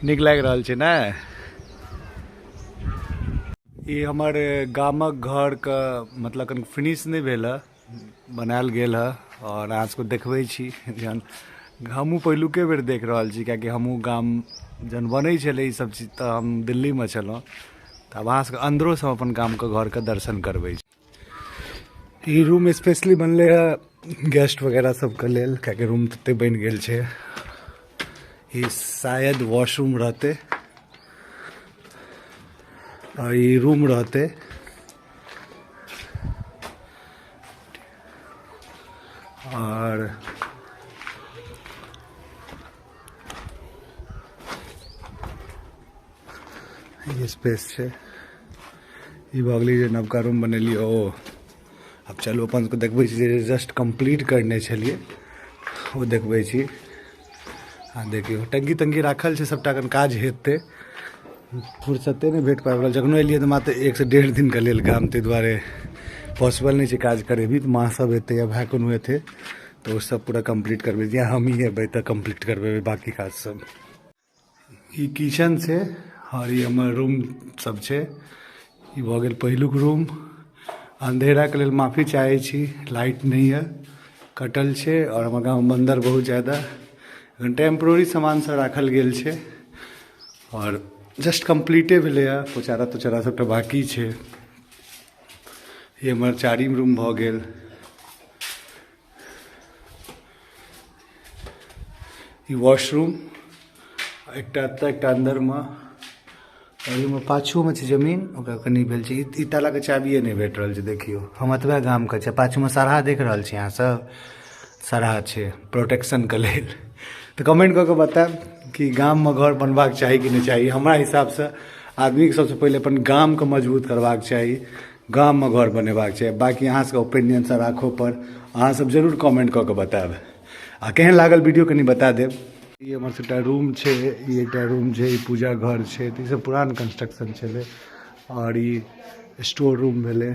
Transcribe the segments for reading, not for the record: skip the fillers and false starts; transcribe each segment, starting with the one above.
नीक लागि रहल छै ने। ये हमर गामक घर का मतलब कन फिनिश नहीं भेल है, बनायल गेल है और अहाँ सबको देखबै छी जहन हमहूँ पहिलुके बेर देख रहल छी, कियाकि हमहूँ गाम जहन बनै छलै ई सब चीज तऽ हम दिल्लीमे छलहुँ, तऽ अब अहाँ सबके अंदरोसँ हम अपन गामके घरके दर्शन करबै। ई रूम स्पेशली बनलै है गेस्ट वगैरह सबके लेल, कियाकि रूम तते बनि गेल छै। ई शायद वॉशरूम रहते और ये रूम रहते और ये स्पेस है। ये भऽ गेलै जे नवका रूम बनेलिए। ओ अब चलू अपन सबके देखबै छी जे जस्ट कंप्लीट करने छलिए वो देखबै छी। हाँ देखियो टंकी तंकी राखल छै, सबटा कन काज हेतै, फुर्सते नहीं भेट पाबि रहल। जखनो एलिए तऽ मात्र 1 से 1.5 दिन के लेल काम, ताहि दुआरे पॉसिबल नहीं छै काज करे भी। तो माँ सब एते या भाई कोनो एते तो वो सब पूरा कंप्लीट करबे, या हम ही एबै तऽ कंप्लीट करबे बाकी काज सब। ई किचन छै और ये हमर रूम सब छै। ई भऽ गेल पहिलुक रूम। अंधेरा के लेल माफी चाहे छी, लाइट नहीं है, कटल छै और हमर गाँव में बंदर बहुत ज़्यादा। टेम्प्रोरी सामान सब राखल गेल छै और जस्ट कम्प्लीटे भेलै है, पोचारा तोचारा सबटा बाकी छै। ये हमर चारिम रूम भऽ गेल। ई वॉशरूम एकटा एतऽ एकटा अंदर में, और ओहिमे पाछूमे छै जमीन, ओकरा कनि भेल छै। ई तालाके चाबिये नहीं भेट रहल छै, देखियो हम एतबे गामके छै। पाछूमे सरहा देख रहल छी अहाँ सब, सरहा छै प्रोटेक्शनके लेल। तो कमेंट कऽ के बताएब कि गाम में घर बनबाक चाही कि नहीं चाही। हमरा हिसाब से आदमी के सबसे पहले अपन गाम के मजबूत करबाक चाही, गाम में घर बनेबाक चाही। बाकी अहाँ सबके ओपिनियन से राखो पर, अहाँ सब जरूर कमेंट कऽ के बताएब आ केहन लागल वीडियो कनि बता देब। ये हमर सबटा रूम छै, ये एकटा रूम छै, ई पूजा घर छै। तऽ ई सब पुरान कंस्ट्रक्शन छलै और ई स्टोर रूम भेलै।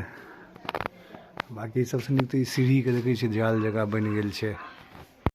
बाकी सबसे नीक तऽ ई सीढ़ी के देखै छियै जाल जगह बनि गेल छै।